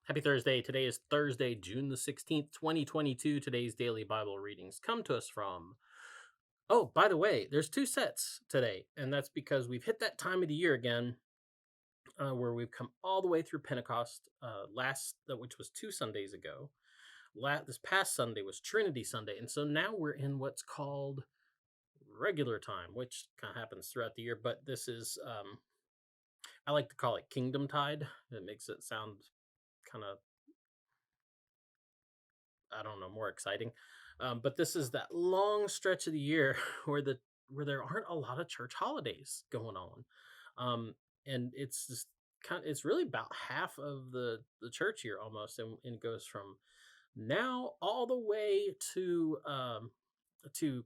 Happy Thursday. Today is Thursday, June the 16th, 2022. Today's daily Bible readings come to us from. Oh, by the way, there's two sets today, and that's because we've hit that time of the year again where we've come all the way through Pentecost, which was 2 Sundays ago. This past Sunday was Trinity Sunday, and so now we're in what's called regular time, which kind of happens throughout the year, but this is, I like to call it Kingdom Tide. It makes it sound kind of, I don't know, more exciting. But this is that long stretch of the year where there aren't a lot of church holidays going on, and it's just it's really about half of the church year almost, and it goes from now all the way to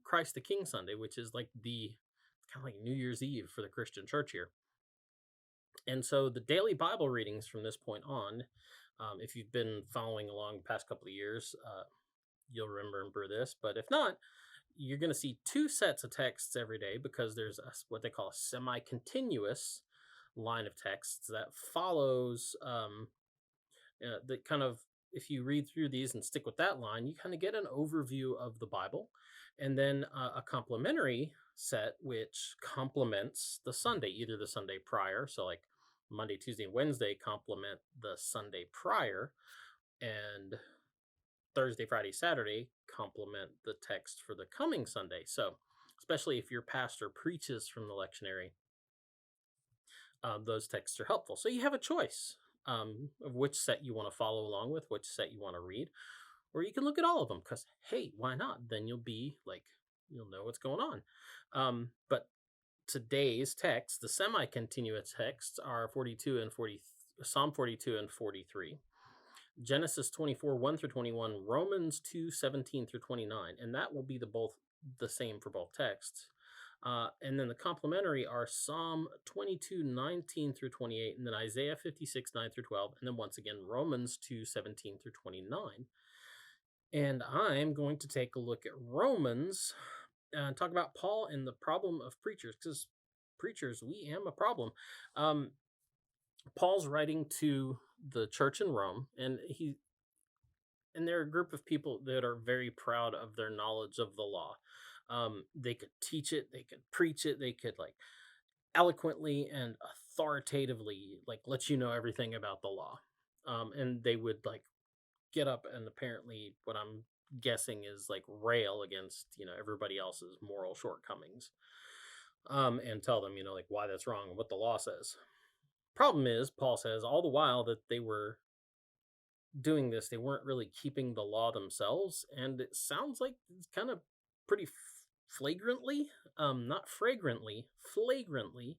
Christ the King Sunday, which is like the kind of like New Year's Eve for the Christian church here. And so the daily Bible readings from this point on, if you've been following along the past couple of years, you'll remember this. But if not, you're going to see two sets of texts every day because there's what they call a semi-continuous line of texts that follows the kind of, if you read through these and stick with that line, you kind of get an overview of the Bible. And then a complementary set, which complements the Sunday, either the Sunday prior. So like Monday, Tuesday, and Wednesday complement the Sunday prior, and Thursday, Friday, Saturday complement the text for the coming Sunday. So especially if your pastor preaches from the lectionary, those texts are helpful. So you have a choice of which set you want to follow along with, which set you want to read, or you can look at all of them because, hey, why not? Then you'll know what's going on. But today's text, the semi-continuous texts, are Psalm 42 and 43. Genesis 24, 1 through 21, Romans 2, 17 through 29, and that will be the same for both texts. And then the complementary are Psalm 22, 19 through 28, and then Isaiah 56, 9 through 12, and then once again, Romans 2, 17 through 29. And I'm going to take a look at Romans and talk about Paul and the problem of preachers, because preachers, we am a problem. Paul's writing to the church in Rome, and they're a group of people that are very proud of their knowledge of the law. They could teach it, they could preach it, they could like eloquently and authoritatively like let you know everything about the law. And they would like get up and apparently what I'm guessing is like rail against, everybody else's moral shortcomings. And tell them, like why that's wrong and what the law says. Problem is, Paul says, all the while that they were doing this, they weren't really keeping the law themselves, and it sounds like it's kind of pretty flagrantly, not fragrantly, flagrantly,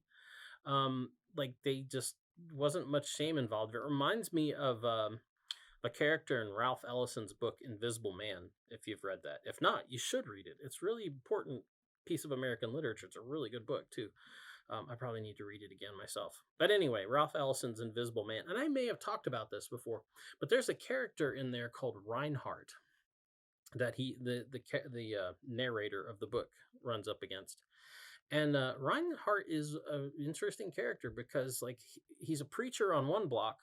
like they just wasn't much shame involved. It reminds me of a character in Ralph Ellison's book Invisible Man, if you've read that. If not, you should read it. It's really important piece of American literature. It's a really good book too. I probably need to read it again myself. But anyway, Ralph Ellison's Invisible Man. And I may have talked about this before, but there's a character in there called Reinhardt that the narrator of the book runs up against. And Reinhardt is an interesting character because like he's a preacher on one block,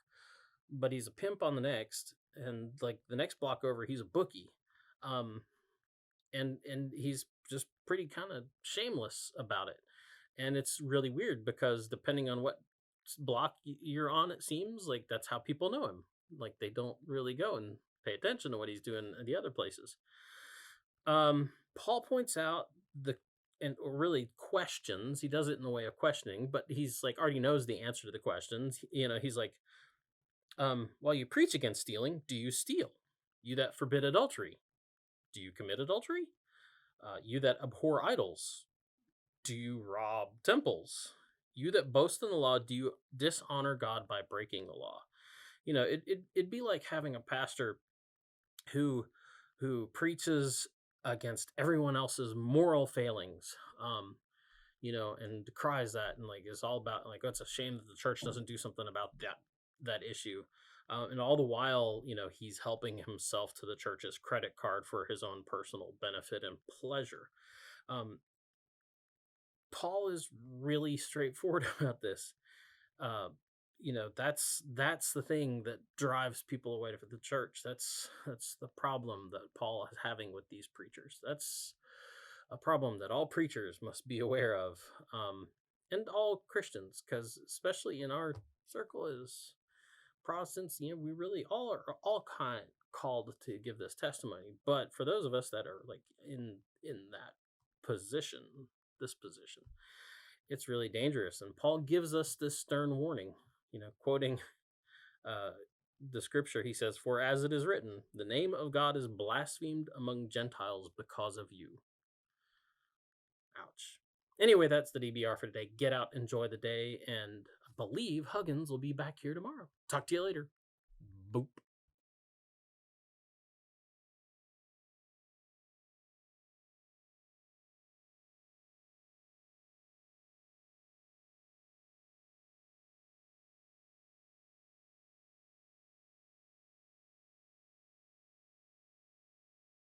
but he's a pimp on the next. And like the next block over, he's a bookie. And he's just pretty kind of shameless about it. And it's really weird because depending on what block you're on, it seems like that's how people know him. Like they don't really go and pay attention to what he's doing in the other places. Paul points out or really questions. He does it in the way of questioning, but he's like already knows the answer to the questions. He's like, while you preach against stealing, do you steal? You that forbid adultery, do you commit adultery? You that abhor idols, do you rob temples? You that boast in the law, do you dishonor God by breaking the law? It'd be like having a pastor who preaches against everyone else's moral failings, and decries that, and like it's all about like it's a shame that the church doesn't do something about that issue. And all the while, he's helping himself to the church's credit card for his own personal benefit and pleasure. Paul is really straightforward about this. that's the thing that drives people away from the church. That's the problem that Paul is having with these preachers. That's a problem that all preachers must be aware of, and all Christians, because especially in our circle as Protestants, we really all are all kind called to give this testimony. But for those of us that are like in that position, this position, it's really dangerous. And Paul gives us this stern warning, quoting uh, the scripture. He says, "For as it is written, the name of God is blasphemed among Gentiles because of you." Ouch. Anyway, that's the DBR for today. Get out, enjoy the day, and I believe Huggins will be back here tomorrow. Talk to you later. Boop.